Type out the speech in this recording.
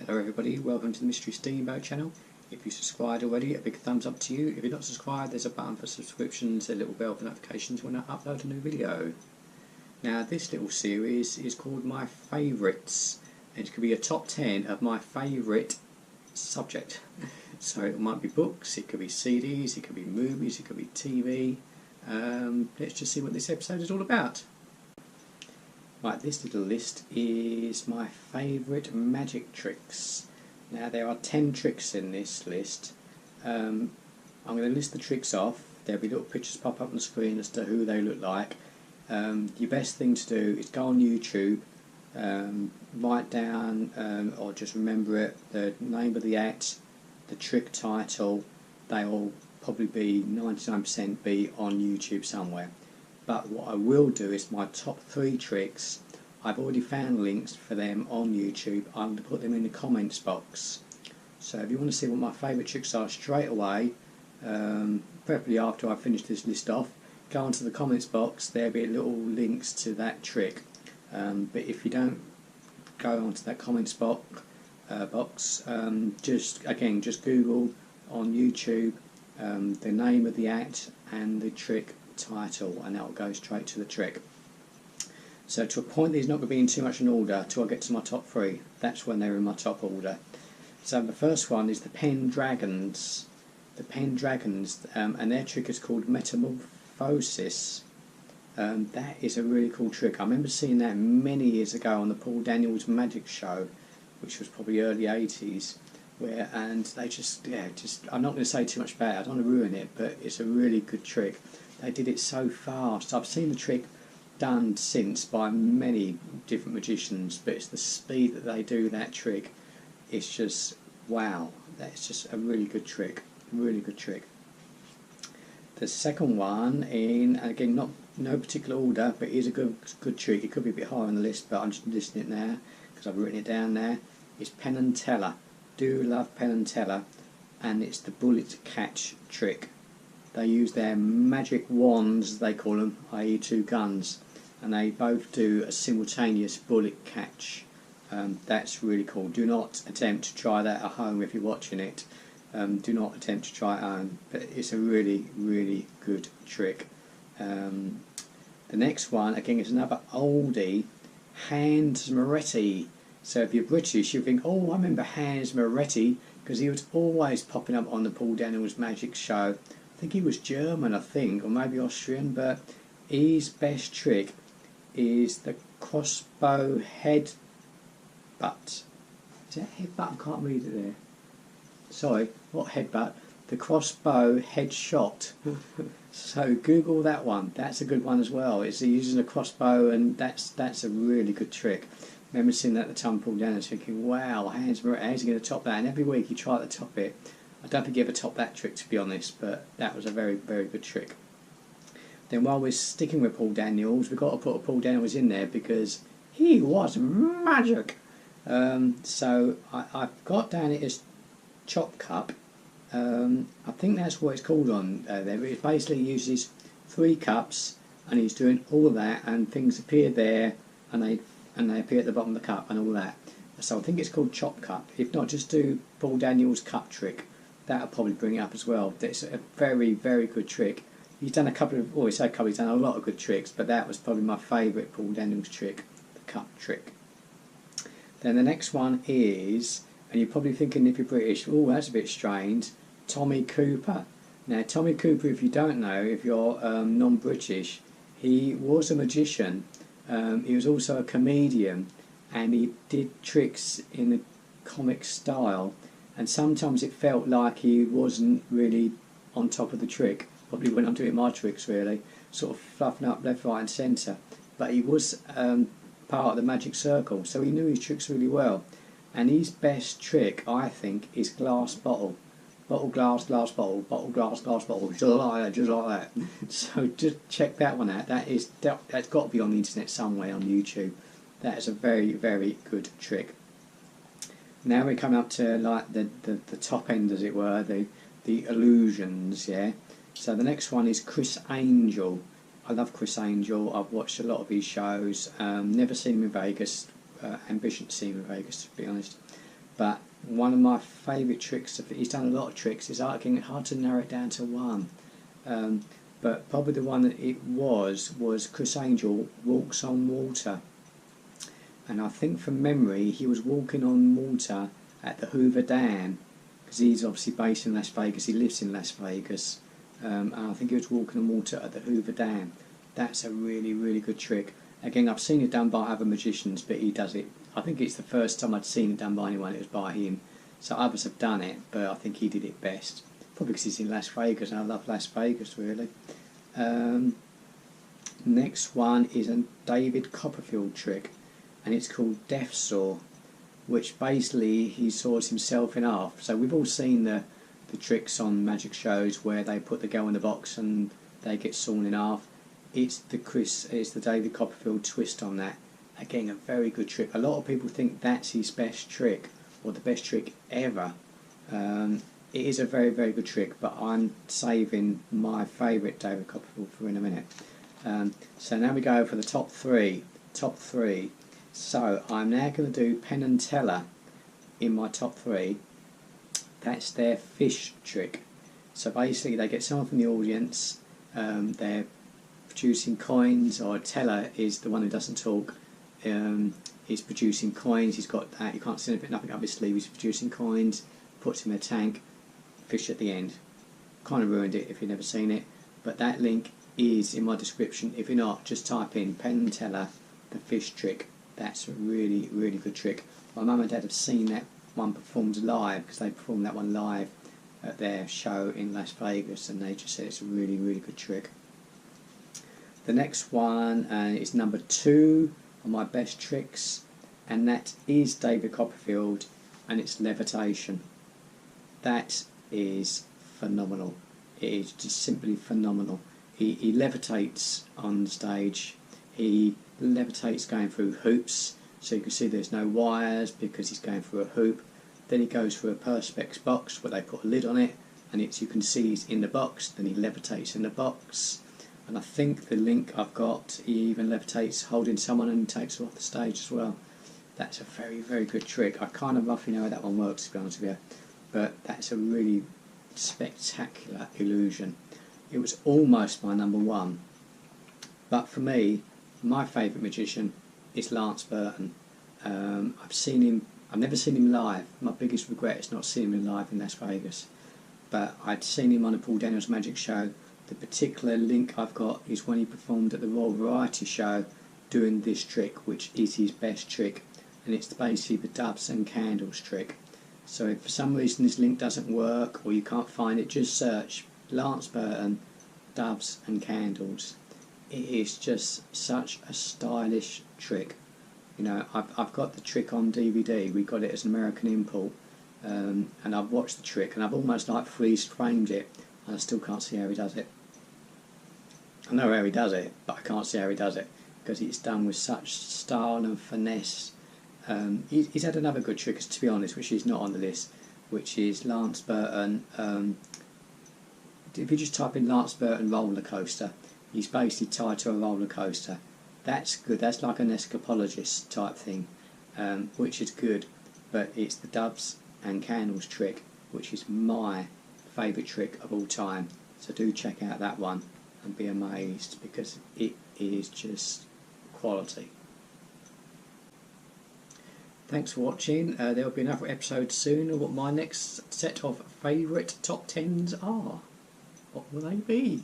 Hello everybody, welcome to the Mystery Steamboat channel. If you subscribed already, a big thumbs up to you. If you're not subscribed, there's a button for subscriptions, a little bell for notifications when I upload a new video. Now this little series is called My Favourites. It could be a top 10 of my favourite subject. So it might be books, it could be CDs, it could be movies, it could be TV. Let's just see what this episode is all about. Right, this little list is my favourite magic tricks. Now there are 10 tricks in this list. I'm going to list the tricks off. There'll be little pictures pop up on the screen as to who they look like. Your best thing to do is go on YouTube, write down or just remember it, the name of the act, the trick title. They will probably be 99% be on YouTube somewhere. But what I will do is my top 3 tricks. I've already found links for them on YouTube. I'm going to put them in the comments box. So if you want to see what my favourite tricks are straight away, preferably after I finish this list off, go onto the comments box. There'll be little links to that trick. But if you don't go onto that comments box, just Google on YouTube the name of the act and the trick title, and that will go straight to the trick. So to a point, these not going to be in too much in order till I get to my top 3. That's when they're in my top order. So the first one is the Penn Dragons. The Penn Dragons, and their trick is called Metamorphosis. That is a really cool trick. I remember seeing that many years ago on the Paul Daniels Magic Show, which was probably early 80s. And they I'm not going to say too much about it, I don't want to ruin it, but it's a really good trick. They did it so fast. I've seen the trick done since by many different magicians, but it's the speed that they do that trick. It's just wow. That's just a really good trick. Really good trick. The second one, and again, no particular order, but it is a good trick. It could be a bit higher on the list, but I'm just listing it now because I've written it down there. It's Penn and Tellor. Do love Penn and Tellor, and it's the bullet catch trick. They use their magic wands, they call them, i.e. 2 guns, and they both do a simultaneous bullet catch. That's really cool. Do not attempt to try that at home if you're watching it. Do not attempt to try it at home, but it's a really, really good trick. The next one, again, is another oldie, Hans Moretti. So if you're British, you think, oh, I remember Hans Moretti, because he was always popping up on the Paul Daniels Magic Show. I think he was German, or maybe Austrian, but his best trick is the crossbow headbutt. Is that headbutt? I can't read it there. Sorry, what headbutt? The crossbow headshot. So Google that one. That's a good one as well. It's using a crossbow, and that's a really good trick. I remember seeing that at the time, Paul Daniels, thinking, wow, Hans Moretti, how's he going to top that? And every week he tried to top it. I don't think he ever topped that trick, to be honest, but that was a very, very good trick. Then while we're sticking with Paul Daniels, we've got to put a Paul Daniels in there because he was magic. So I've got down it as Chop Cup. I think that's what it's called on there. It basically uses 3 cups, and he's doing all of that, and things appear there, and they appear at the bottom of the cup and all that. So I think it's called Chop Cup. If not, just do Paul Daniels cup trick. That'll probably bring it up as well. It's a very, very good trick. He's done he's done a lot of good tricks, but that was probably my favourite Paul Daniels trick, the cup trick. Then the next one is, and you're probably thinking if you're British, oh, that's a bit strange, Tommy Cooper. Now, Tommy Cooper, if you don't know, if you're non-British, he was a magician. He was also a comedian, and he did tricks in a comic style, and sometimes it felt like he wasn't really on top of the trick, probably when I'm doing my tricks really, sort of fluffing up left, right and centre, but he was part of the magic circle, so he knew his tricks really well. And his best trick, I think, is glass bottle. Bottle, glass, glass, bottle, bottle, glass, glass, bottle, just like that. So just check that one out. That's got to be on the internet somewhere on YouTube. That is a very, very good trick. Now we come up to like the top end, as it were, the illusions, yeah. So the next one is Chris Angel. I love Chris Angel. I've watched a lot of his shows. Never seen him in Vegas. Ambition to see him in Vegas, to be honest. but one of my favourite tricks, he's done a lot of tricks, it's hard to narrow it down to one. But probably the one that it was Chris Angel walks on water. And I think from memory he was walking on water at the Hoover Dam, because he's obviously based in Las Vegas, he lives in Las Vegas, and I think he was walking on water at the Hoover Dam. That's a really, really good trick. Again, I've seen it done by other magicians, but he does it. I think it's the first time I'd seen it done by anyone, it was by him. So others have done it, but I think he did it best. Probably because he's in Las Vegas, and I love Las Vegas, really. Next one is a David Copperfield trick, and it's called Death Saw, which basically he saws himself in half. So we've all seen the tricks on magic shows where they put the girl in the box and they get sawn in half. It's the David Copperfield twist on that. Again, a very good trick. A lot of people think that's his best trick, or the best trick ever. It is a very, very good trick, but I'm saving my favourite David Copperfield for in a minute. So now we go for the top three. So I'm now going to do Penn and Tellor in my top three. That's their fish trick. So basically they get someone from the audience, they're producing coins, or Tellor is the one who doesn't talk. He's producing coins, he's got that, you can't see nothing up his sleeve, he's producing coins, puts him in a tank, fish at the end. Kind of ruined it if you've never seen it, but that link is in my description. If you're not, just type in Penn and Tellor, the fish trick. That's a really, really good trick. My mum and dad have seen that one performed live, because they performed that one live at their show in Las Vegas, and they just said it's a really, really good trick. The next one is number 2 on my best tricks, and that is David Copperfield, and it's Levitation. That is phenomenal. It is just simply phenomenal. He levitates on stage. He levitates going through hoops, so you can see there's no wires because he's going through a hoop. Then he goes through a perspex box where they put a lid on it, and you can see he's in the box. Then he levitates in the box, and I think the link I've got, he even levitates holding someone and takes her off the stage as well. That's a very, very good trick. I kind of roughly know how that one works, to be honest with you, but that's a really spectacular illusion. It was almost my number 1, but for me, my favourite magician is Lance Burton. I've never seen him live. My biggest regret is not seeing him live in Las Vegas, but I'd seen him on a Paul Daniels magic show. The particular link I've got is when he performed at the Royal Variety Show doing this trick, which is his best trick, and it's basically the doves and candles trick. So if for some reason this link doesn't work, or you can't find it, just search Lance Burton, doves and candles. It is just such a stylish trick. You know, I've got the trick on DVD. We got it as an American import, and I've watched the trick, and I've almost like freeze framed it, and I still can't see how he does it. I know how he does it, but I can't see how he does it, because it's done with such style and finesse. He's had another good trick, to be honest, which is not on the list, which is Lance Burton. If you just type in Lance Burton roller coaster, he's basically tied to a roller coaster. That's good. That's like an escapologist type thing, which is good. But it's the doves and candles trick, which is my favourite trick of all time. So do check out that one and be amazed, because it is just quality. Thanks for watching. There will be another episode soon of what my next set of favourite top 10s are. What will they be?